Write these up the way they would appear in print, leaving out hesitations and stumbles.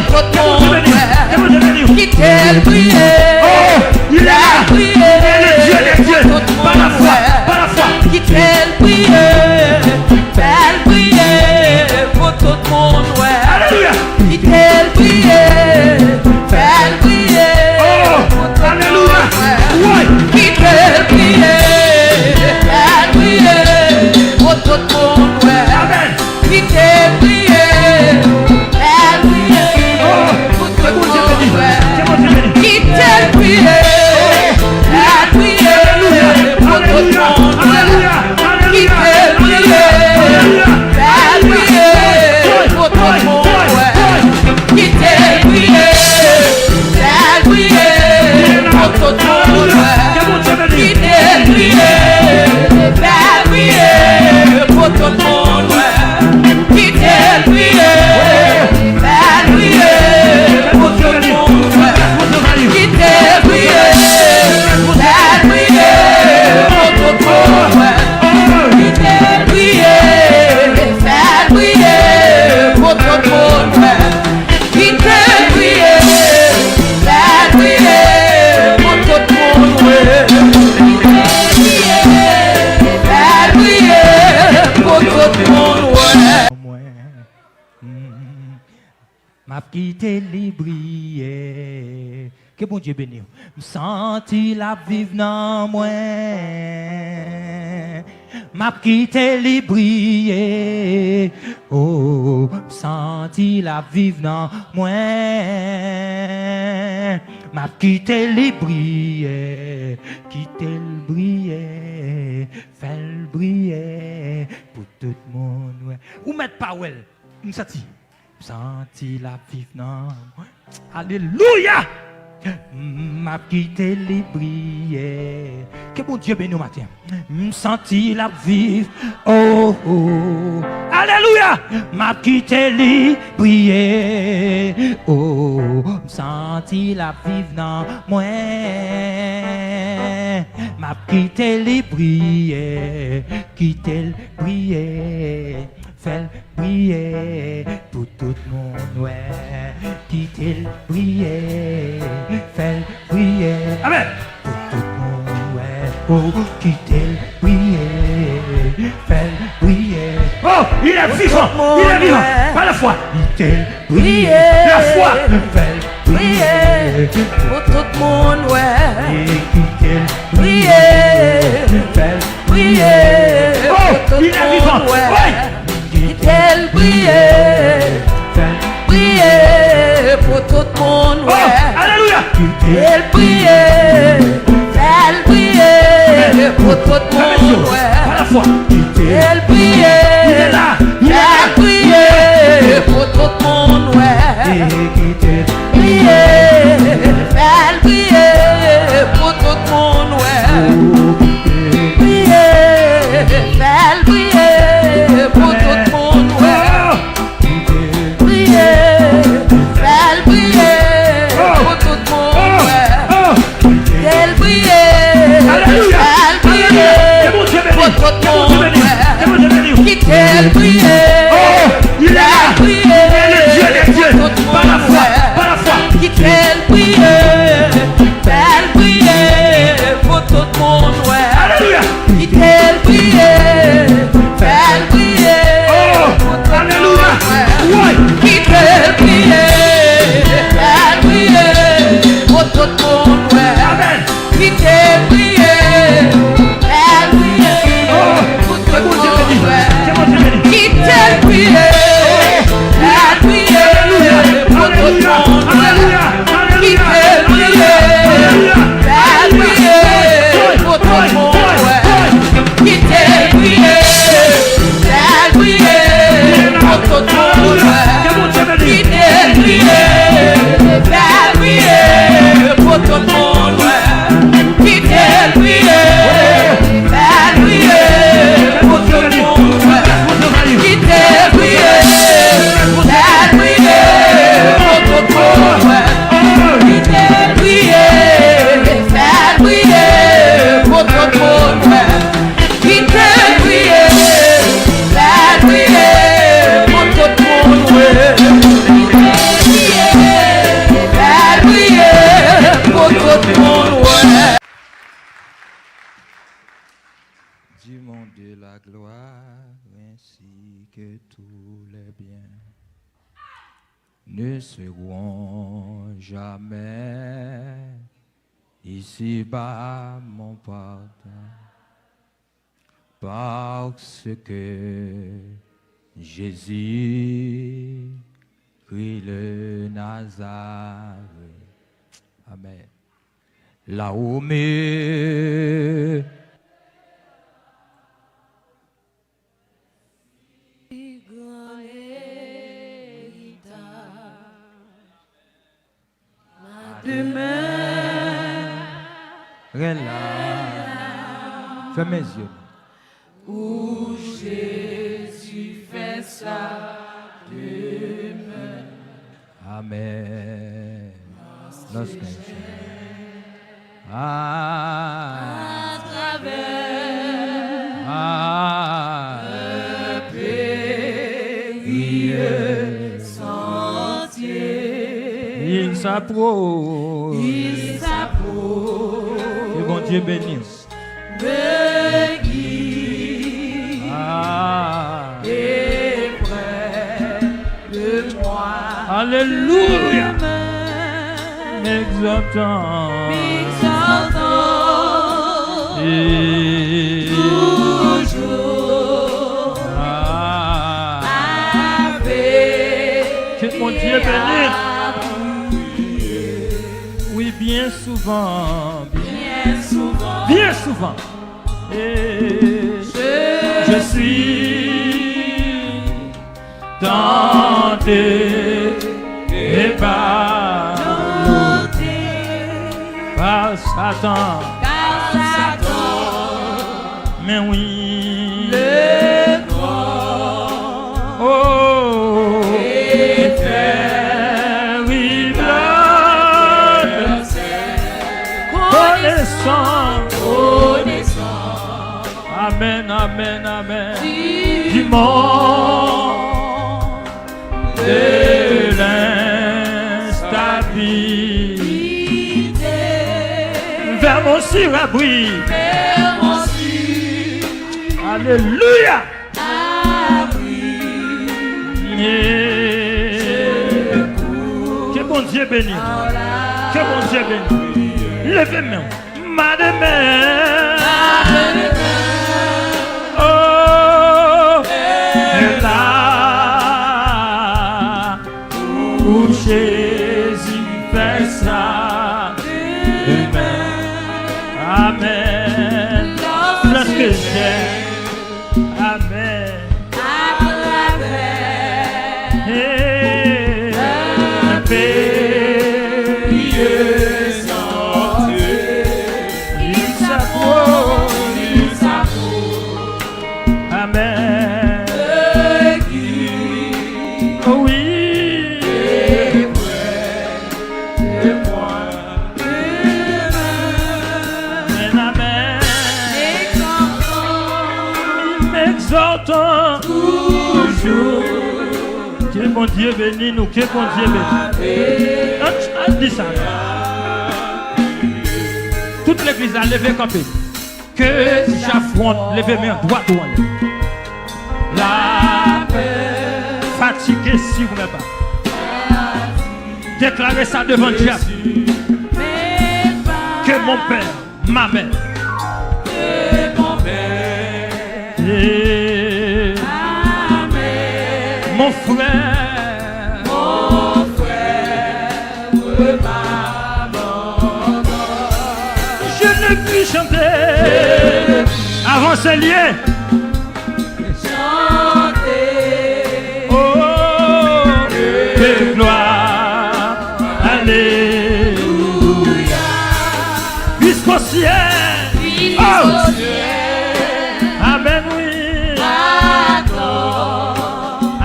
pour tout le monde, qui t'aime prier, il a prié, pour tout le monde, qui t'aime prier, fais prier, pour tout le monde, qui t'aime prier, fais prier, pour tout le monde, qui t'aime prier, fais prier, pour tout le monde, qui t'aime prié, fais prier, pour tout le monde, qui t'aime prié, fais prier, pour tout le monde, qui t'aime prié, fais prier, pour tout le monde, qui t'aime prié, fais prier, pour tout le monde, qui t'aime prié, fais prier, pour tout le monde, qui t'aime prié, fais prier, pour tout le monde, qui t'aime prié, fais prier, pour tout le monde, qui t'aime prié, fais prier, pour tout le monde, qui t'aime prié, fais prier, pour tout le monde, fais prier, pour tout le monde. M'a quitté li briller. Que bon Dieu bénisse. Me senti la vivre dans moi. M'a quitté li briller. Oh, me senti la vivre dans moi. M'a quitté li briller. Quitté le briller. Fait le briller pour tout le monde. Ouais. Ou mettre Powell. Me senti. Senti la vivre non. Alléluia. M'a quitté les briller. Que bon Dieu bénisse matin. Senti la vivre. Oh oh. Alléluia. M'a quitté les briller. Oh. Senti la vivre non. Moi. M'a quitté les briller. Quitté le briller. Fais prier pour tout le monde, ouais. Quitter le prier, fais prier. Amen. Pour tout le monde, ouais. Oh, quitter le prier, fais prier. Oh, il est vivant, il est vivant. Pas la foi. Quitter le prier, la foi. Fais prier Pour tout le monde, ouais. et quitter le Prier, fais prier, Oh, pour tout il le est vivant. monde, ouais. Ouais. Quitter prier, prier, pour tout le monde, Oh, ouais. alléluia. Quitter prier, faire prier, pour tout le monde, ouais. Pas la foi. Quitter prier, Il est là. Il est là. faire prier, pour tout le monde, ouais. Prier, faire prier, pour tout le monde, ouais. Prier, faire prier, pour tout le monde, ouais. Prier, faire prier, pour tout le monde, ouais. Quel prier, faire prier, pour tout le monde, ouais. Qui quel prier, il est là. prier, Il est le Dieu des dieux. pour tout le Par la monde, foi. ouais. Par la foi. Qui quel prier, faire prier, pour tout le monde, ouais. Alléluia. Qui quel prier, faire prier, pour tout le Alléluia. monde, ouais. Ouais. Qui quel prier, faire prier, pour tout le monde, ouais. Amen. Qui quel prier, faire prier, pour tout le monde, ouais. C'est bon, Dieu béni. Qui quel de la gloire ainsi que tous les biens ne seront jamais ici-bas mon pardon, parce que Jésus Christ le Nazareth. Amen. Là-haut, mais relax. Fais mes yeux. Où Jésus fait sa demeure. Amen. Lorsqu'un À travers le périlleux sentier, il s'approche. Que bon Dieu bénisse. Me guide et près de moi. Alléluia. M'exaltant. Et toujours avec que mon Dieu bénisse. Oui, bien souvent. Bien souvent. Et je suis tenté et par Satan. Mais oui, le grand oh, et terrible, connaissant, amen, amen, amen, du monde de l'instabilité, vers mon surabri. Alléluia. Yeah. Que bon Dieu bénisse. Que bon Dieu bénisse. Levez-moi. Ma demain. Oh, et là où Jésus fait ça. Amen. Lorsque j'ai amen. Et un périlleux sentier, il s'approche. Amen. Oh oui. Et près de moi. Amen. M'exaltant toujours. Que bon Dieu bénisse nous, que bon Dieu bénisse. On dit ça. Toute l'église a levé campé. Que j'affronte, levez-moi droit ou en la paix. Fatigué si vous n'êtes pas. Déclarez ça devant Dieu. Que mon père, ma mère. Et mon frère, je ne puis chanter avant ce lieu. Oh, que gloire, alléluia, jusqu'au ciel. Oh, amen, oui.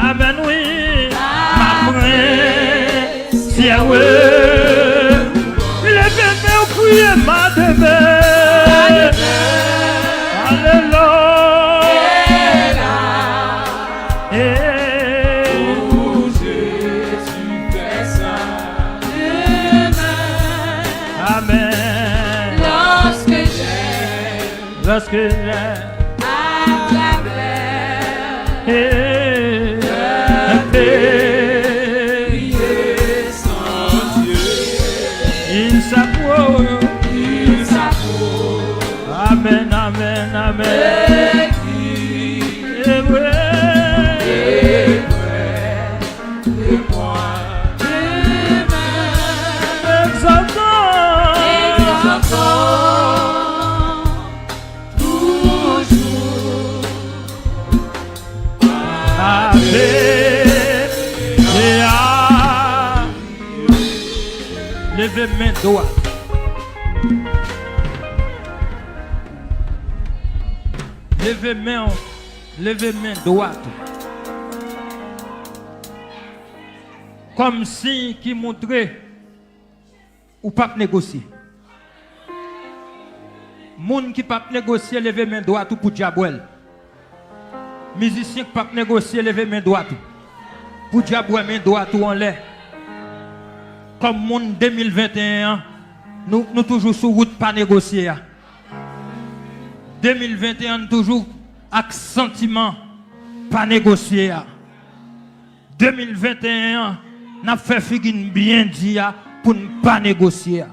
Amen, oui. Ma prière, si à eux, levez-moi au prier ma demeure. Alléluia. Et où Jésus fait ça. Amen. Lorsque j'ai Un pays sans Dieu, il s'approuve. Amen, amen, amen. Et vrai, de moi. Exaltant toujours avec et à lever main droite. Levez main droite. Comme si qui montrait ou pas négocier. Moun qui pas négocier, levez main droite pour diable. Musicien qui pas négocier, levez main droite pour diable main droite ou en l'air. Comme moun 2021, nous toujours sur route pas négocier. 2021 toujours avec sentiment pas négocier. 2021 n'a fait figure bien dit pour ne pas négocier.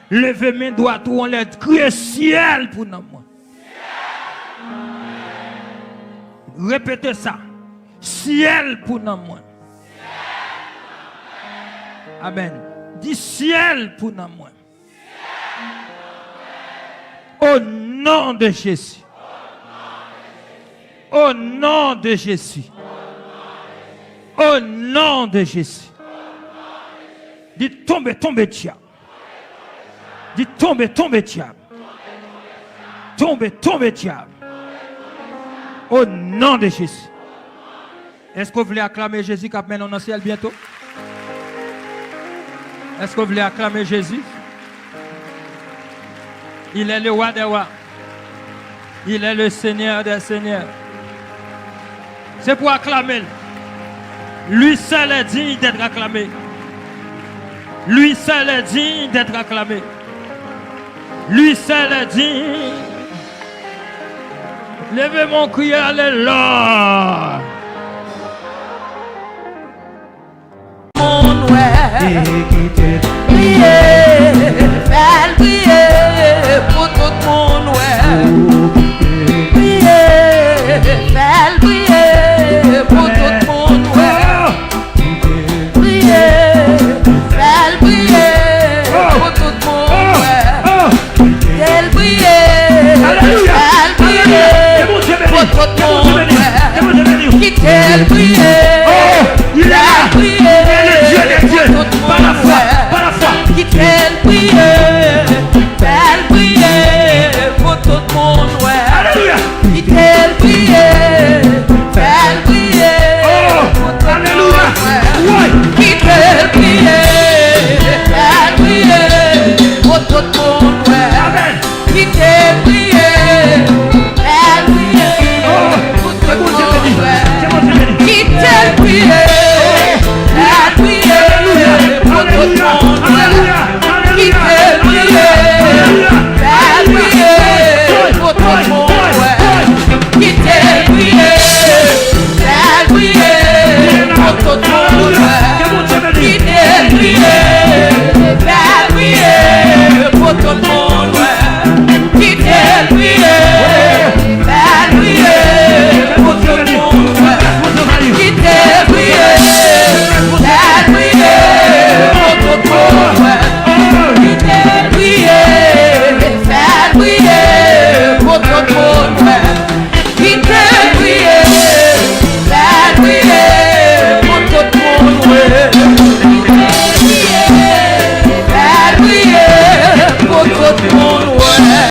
Levez main droite ou on l'air crier ciel pour nous. Répétez ça. Ciel pour nous. Amen. Dis ciel pour nous. Au nom de Jésus. Au nom de Jésus. Au nom de Jésus. Dis tombe, tombe, diable. Dis tombe, tombe, diable. Tombe, tombe, diable. Au nom de Jésus. Est-ce que vous voulez acclamer Jésus qui mène dans le ciel bientôt? Est-ce que vous voulez acclamer Jésus? Il est le roi des rois. Il est le Seigneur des seigneurs. C'est pour acclamer. Lui seul est digne d'être acclamé. Lui seul est digne d'être acclamé. Lui seul est digne. Levez mon cri, alléluia. Mon ouais. Priez, fais prier pour tout le monde, ouais. Priez, fais prier pour tout le monde, ouais. Priez, fais prier pour tout le monde, ouais. Fais prier, fais prier pour tout le monde, ouais. Quittez le prier.